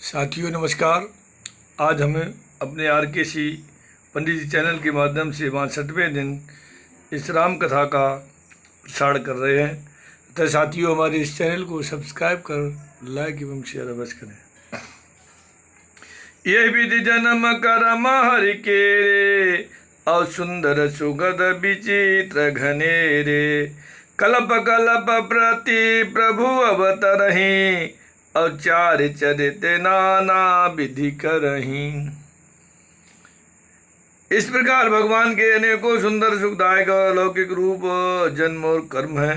साथियों नमस्कार। आज हमें अपने RKC पंडित जी चैनल के माध्यम से 62वें दिन इस राम कथा का प्रसारण कर रहे हैं। तो साथियों हमारे इस चैनल को सब्सक्राइब कर लाइक एवं शेयर अवश्य करें। ये विधि जन्म करम हरि के रे, और सुंदर सुगध विचित्र घनेरे। कल्प कल्प प्रति प्रभु अवतरहि, और चार चरित नाना विधि करहीं। इस प्रकार भगवान के अनेकों सुंदर सुखदायक और अलौकिक रूप जन्म और कर्म है।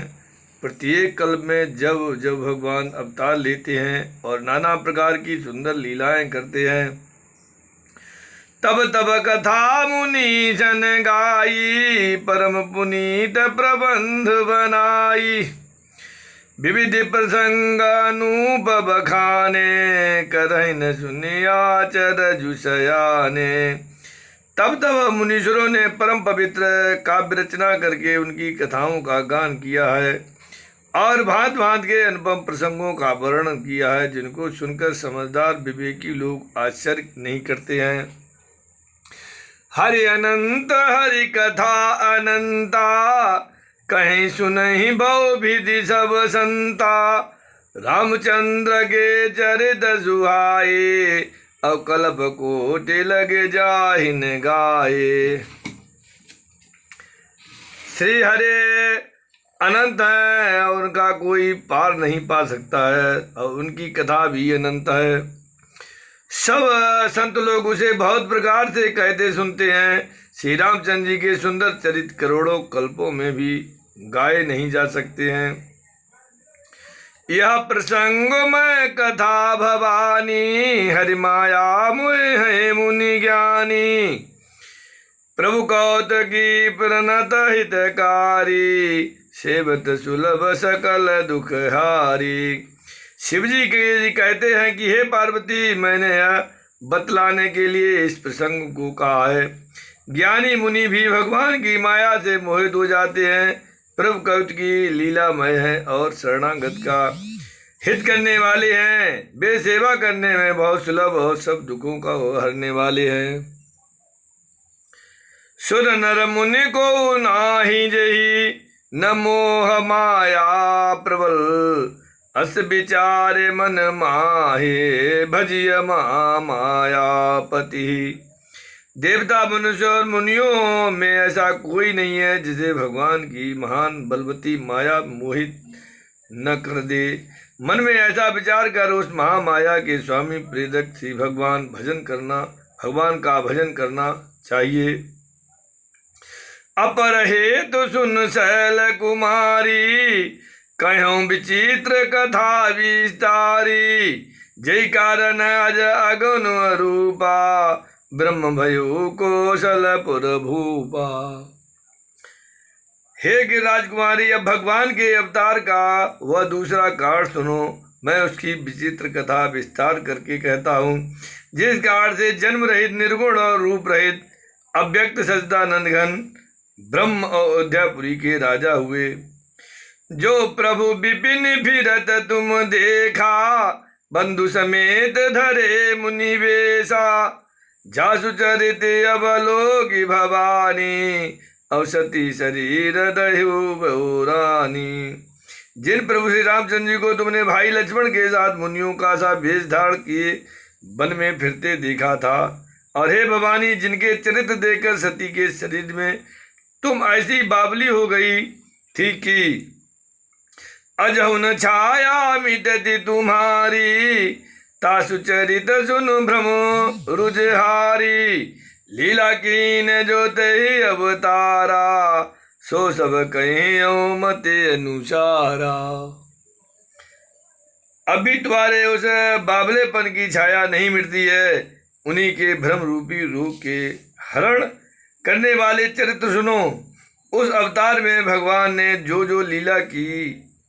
प्रत्येक कल्प में जब जब भगवान अवतार लेते हैं और नाना प्रकार की सुंदर लीलाएं करते हैं, तब तब कथा मुनि जन गाई, परम पुनीत प्रबंध बनाई। विविध प्रसंग अनूप बखाने, करहि न सुनिया चरजु शयाने। तब तब मुनीश्वरों ने परम पवित्र काव्य रचना करके उनकी कथाओं का गान किया है और भांत भांत के अनुपम प्रसंगों का वर्णन किया है, जिनको सुनकर समझदार विवेकी लोग आश्चर्य नहीं करते हैं। हरि अनंत हरि कथा अनंता, कहीं सुनहि बहु विधि सब संता। रामचंद्र के चरित सुहाए, अब कल्प कोटि लगे जाहिन गाए। श्री हरे अनंत है और उनका कोई पार नहीं पा सकता है, और उनकी कथा भी अनंत है। सब संत लोग उसे बहुत प्रकार से कहते सुनते हैं। श्री रामचंद्र जी के सुंदर चरित करोड़ों कल्पों में भी गाए नहीं जा सकते हैं। यह प्रसंग में कथा भवानी, हरि माया मुए है मुनि ज्ञानी। प्रभु कौतकी प्रणत हितकारी, सेवत सुलभ सकल दुख हारी। शिव जी के कहते हैं कि हे पार्वती, मैंने यह बतलाने के लिए इस प्रसंग को कहा है। ज्ञानी मुनि भी भगवान की माया से मोहित हो जाते हैं। प्रभु कौतकी लीलामय है और शरणागत का हित करने वाले हैं। वे सेवा करने में बहुत सुलभ और सब दुखों का हरने वाले हैं। सुर नर मुनि को नाही जही, न मोह माया प्रबल। अस विचारे मन माहे, भजिय मायापति। देवता मनुष्य और मुनियों में ऐसा कोई नहीं है जिसे भगवान की महान बलवती माया मोहित न कर दे। मन में ऐसा विचार कर उस महामाया के स्वामी प्रेरक श्री भगवान का भजन करना चाहिए। अपर हे तो सुन शैल कुमारी, कहूँ विचित्र कथा विस्तारी। जय कारण अज अगुन रूपा, ब्रह्म भयो कौशलपुर भूपा। हे कि राजकुमारी, अब भगवान के अवतार का वह दूसरा कारण सुनो। मैं उसकी विचित्र कथा विस्तार करके कहता हूँ, जिस कारण से जन्म रहित, निर्गुण और रूप रहित, अव्यक्त सच्चिदानंद घन ब्रह्म अयोध्यापुरी के राजा हुए। जो प्रभु विपिन फिरत तुम देखा, बंधु समेत धरे मुनि वेशा। जासु चरित अवलोकि भवानी, औसती शरीर दह्यु बहुरानी। जिन प्रभु श्री रामचंद्र जी को तुमने भाई लक्ष्मण के साथ मुनियों का सा वेश धारण किए वन में फिरते देखा था, और हे भवानी, जिनके चरित्र देखकर सती के शरीर में तुम ऐसी बावली हो गई थी कि अजहु न छाया मिटती तुम्हारी। तासु चरित सुनु भ्रम रुझहारी, लीला कीन जो ते अवतारा। सो सब कहीं मते अनुसारा। अभी तुम्हारे उस बाबलेपन की छाया नहीं मिटती है। उन्हीं के भ्रम रूपी रोग के हरण करने वाले चरित्र सुनो। उस अवतार में भगवान ने जो जो लीला की,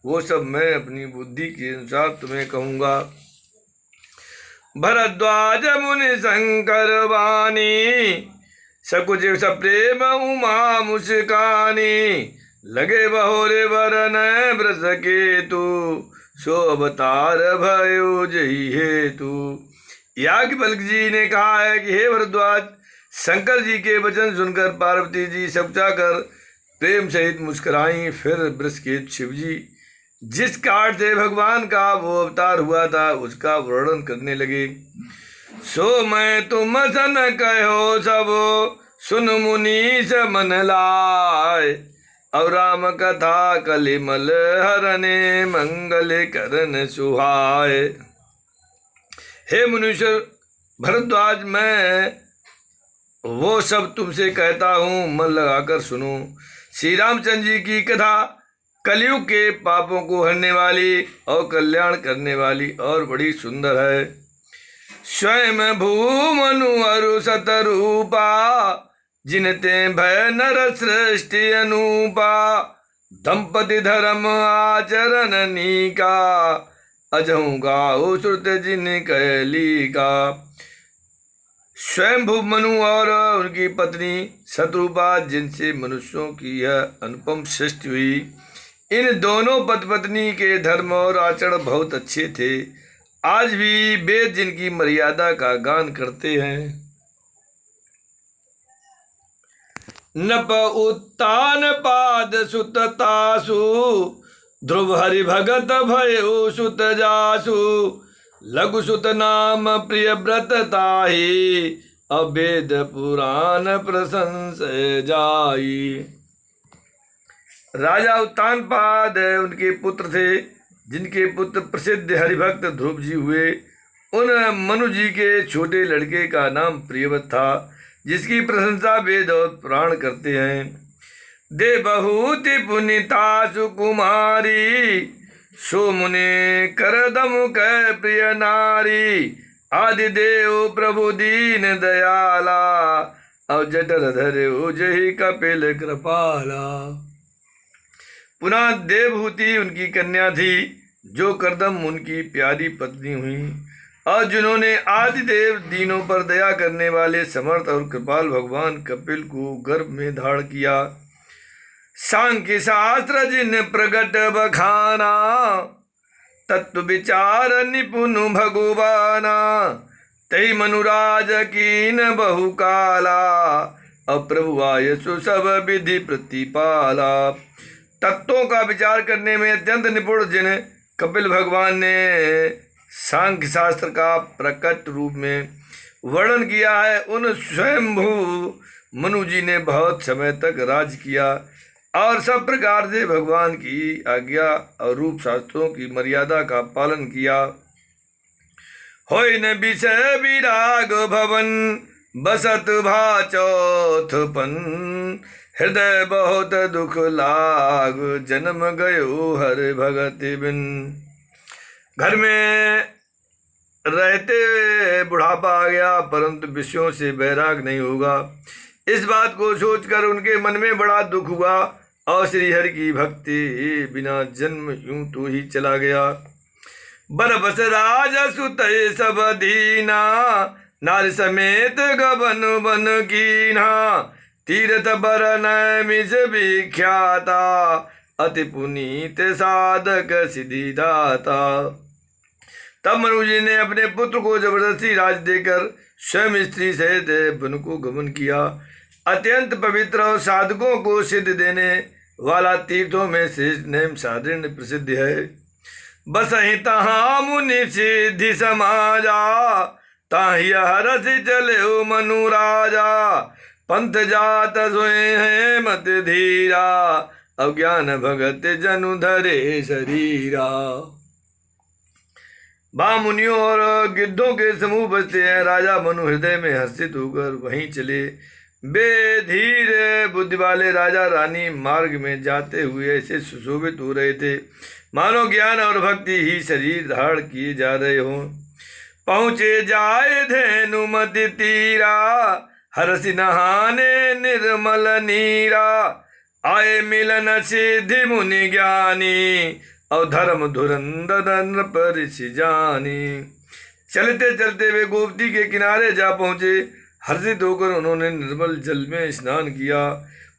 वो सब मैं अपनी बुद्धि के अनुसार तुम्हें कहूँगा। भरद्वाज मुनि शंकर वाणी, सकुच सप्रेम उमा मुस्कानी। लगे बहोरे वरन ब्रज केतु, सो अवतार भयो जही हेतु। याज्ञवल्क्य जी ने कहा है कि हे भरद्वाज, शंकर जी के वचन सुनकर पार्वती जी सकचाकर प्रेम सहित मुस्कुराई। फिर बृहस्पति शिव जी जिस काट से भगवान का वो अवतार हुआ था उसका वर्णन करने लगे। सो मैं तुम सन कहो सब, सुन मुनीष मन लाय, और राम कथा कलिमल हरने, मंगल करन सुहाय। हे मुनीश्वर भरद्वाज, मैं वो सब तुमसे कहता हूँ, मन लगाकर सुनो। श्री रामचंद्र जी की कथा कलयुग के पापों को हरने वाली और कल्याण करने वाली और बड़ी सुंदर है। स्वयं भूमनु अरु सतरूपा, जिनते भय नर सृष्टि अनूपा, दंपति धर्म आचरण नीका, अजहू गाओ श्रुत जिन कैली का। स्वयंभू मनु और उनकी पत्नी शत्रुपा, जिनसे मनुष्यों की यह अनुपम सृष्टि हुई, इन दोनों पति पत्नी के धर्म और आचरण बहुत अच्छे थे। आज भी वेद जिनकी मर्यादा का गान करते हैं। नप उत्तान पाद सुत तासु, ध्रुव हरि भगत भयो सुत जासु, लघु सुत नाम प्रिय व्रत ताहि, अवेद पुराण प्रशंस जाई। राजा उत्तानपाद उनके पुत्र थे, जिनके पुत्र प्रसिद्ध हरिभक्त ध्रुव जी हुए। उन मनु जी के छोटे लड़के का नाम प्रियव्रत था, जिसकी प्रशंसा वेद और पुराण करते हैं। दे बहुति पुनिता सुकुमारी, सो मुने करदम कै प्रिय नारी, आदि देव प्रभु दीन दयाला, और जटर धरे जही कपिल कृपाला। पुनः देवहूति उनकी कन्या थी, जो करदम उनकी प्यारी पत्नी हुई, और जिन्होंने आदिदेव दीनों पर दया करने वाले समर्थ और कृपाल भगवान कपिल को गर्भ में धारण किया। सांख्य शास्त्र जिन प्रगट बखाना, तत्व विचार निपुण भगवाना, तई मनुराज कीन बहुकाला, अप्रभु आयसु सब विधि प्रतिपाला। तत्वों का विचार करने में अत्यंत निपुण जिन कपिल भगवान ने सांख्य शास्त्र का प्रकट रूप में वर्णन किया है, उन स्वयंभू मनु जी ने बहुत समय तक राज किया और सब प्रकार से भगवान की आज्ञा और रूप शास्त्रों की मर्यादा का पालन किया। होय न विषय विराग भवन, बसत भा चौथपन, हृदय बहुत दुख लाग, जन्म गयो हर भगति बिन। घर में रहते बुढ़ापा आ गया, परंतु विषयों से बैराग नहीं होगा। इस बात को सोचकर उनके मन में बड़ा दुख हुआ और श्री हरि की भक्ति बिना जन्म यूं तो ही चला गया। बरबस राज सुत सब दीना, नारी समेत गबन बन कीना, तीर्थ बर नैमिष विख्याता, अति पुनीत साधक सिद्धि दाता। तब मनु जी ने अपने पुत्र को जबरदस्ती राज देकर स्वयं स्त्री सहित वन को गमन किया। अत्यंत पवित्र और साधकों को सिद्ध देने वाला तीर्थों में श्रेष्ठ नेम साधन प्रसिद्ध है। बस ही तहाँ मुनि सिद्धि समाजा, ताहि हरस चले मनु राजा, पंथ जात सोए हैं मत धीरा, अज्ञान भगत जनु धरे शरीरा। मुनियों और गिद्धों के समूह बसते हैं। राजा मनु हृदय में हर्षित होकर वहीं चले। वे धीरे बुद्धि वाले राजा रानी मार्ग में जाते हुए ऐसे सुशोभित हो रहे थे मानो ज्ञान और भक्ति ही शरीर धारण किए जा रहे हों। पहुँचे जाए धेनुमति तीरा, हरसि नहाने निर्मल नीरा, आए मिलन सिद्धि मुनि ज्ञानी, और धर्म धुरंधर पर जानी। चलते चलते वे गोमती के किनारे जा पहुँचे। हर्षित होकर उन्होंने निर्मल जल में स्नान किया।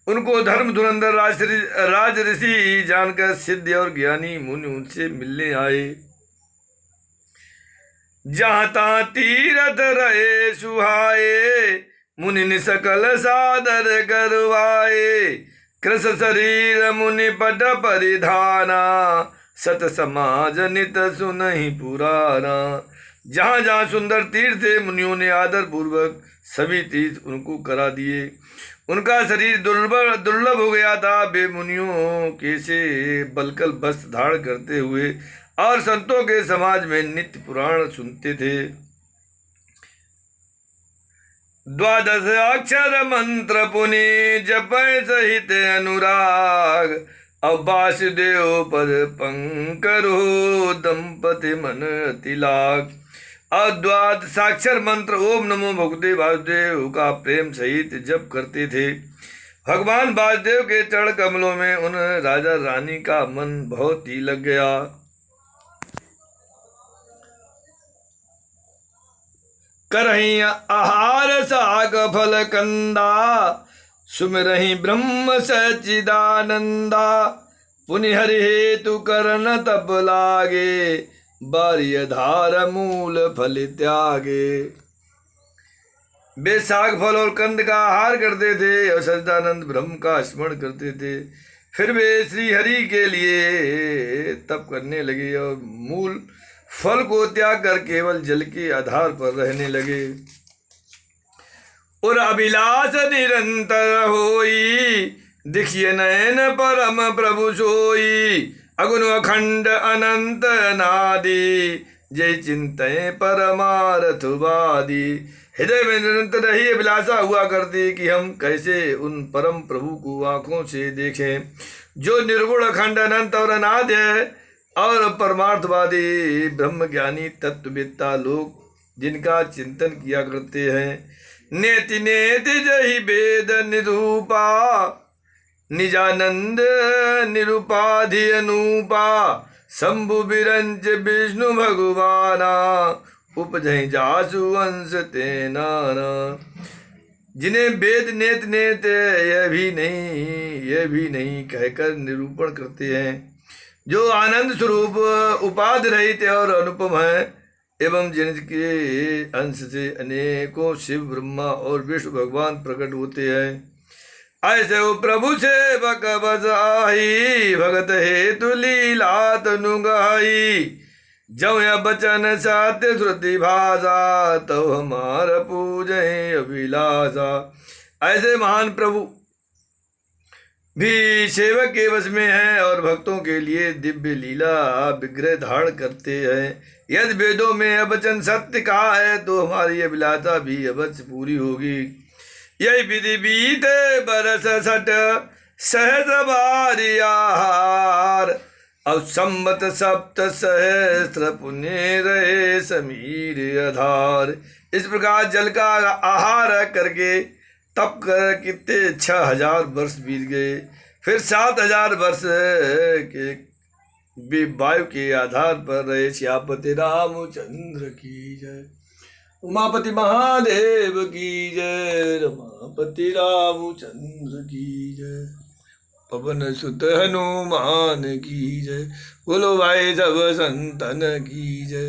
उनको धर्म धुरंधर राज ऋषि जानकर सिद्ध और ज्ञानी मुनि उनसे मिलने आए। जहाँ ता तीरथ रहे सुहाए, मुनि सकल सादर करवाए। कृष शरीर मुनि पट परिधाना, सत समाज नित सुनहि पुराना। जहाँ जहाँ सुंदर तीर्थ थे, मुनियों ने आदर पूर्वक सभी तीर्थ उनको करा दिए। उनका शरीर दुर्लभ हो गया था। वे मुनियों के से बलकल वस्त्र धारण करते हुए और संतों के समाज में नित्य पुराण सुनते थे। 12 अक्षर मंत्र पुनि जपै सहित अनुराग, अब वासुदेव पद पंकरो दंपति मन तिलाक। और 12 साक्षर मंत्र ओम नमो भगवते वासुदेव का प्रेम सहित जप करते थे। भगवान वासुदेव के चरण कमलों में उन राजा रानी का मन बहुत ही लग गया। करही आहार साग फल कंदा, सुमिरहि ब्रह्म सच्चिदानंदा। पुनि हरि हेतु करन तप लागे, बारिय धार मूल फल त्यागे। वे साग फल और कंद का आहार करते थे और सच्चिदानंद ब्रह्म का स्मरण करते थे। फिर वे श्री हरि के लिए तप करने लगे और मूल फल को त्याग कर केवल जल के आधार पर रहने लगे। और अभिलाष निरंतर होई, दिखिए नयन परम प्रभु सोई। अगुण अखंड अनंत नादि, जय चिंतय परमार्थ वादी। हृदय में निरंतर ही अभिलाषा हुआ करती कि हम कैसे उन परम प्रभु को आंखों से देखें, जो निर्गुण अखंड अनंत और अनादि है और परमार्थवादी ब्रह्म ज्ञानी तत्ववेत्ता लोग जिनका चिंतन किया करते हैं। नेति नेति जहि वेद निरूपा, निजानंद निरुपाधि अनूपा। शंभु बिरंच विष्णु भगवाना, उपजहि जासु अंश तेनाना। जिन्हें वेद नेत नेत यह भी नहीं कहकर निरूपण करते हैं, जो आनंद स्वरूप उपाधि रहित और अनुपम है, एवं जिनके अंश से अनेकों शिव ब्रह्मा और विष्णु भगवान प्रकट होते हैं। ऐसे वो प्रभु सेवक बस आई, भगत हेतु लीला तनु गाई। जब यह बचन सत्य श्रुति भाषा, तो हमारा पूजय अभिलाषा। ऐसे महान प्रभु भी सेवक के वश में है और भक्तों के लिए दिव्य लीला विग्रह धारण करते हैं। यदि वेदों में अवचन सत्य कहा है, तो हमारी अभिलाषा भी अवश्य पूरी होगी। यही विधि बीते बरस 60 सहज बारी आहार, अब संवत 7 सहस्त्र पुण्य रहे समीर आधार। इस प्रकार जल का आहार करके तप कर कितने 6000 वर्ष बीत गए। फिर 7000 वर्ष के वायु के आधार पर रहे। श्यापति रामचंद्र की जय, उमापति महादेव की जय, रमापति रामचंद्र की जय, पवन सुत हनुमान की जय। बोलो भाई सब संतन की जय।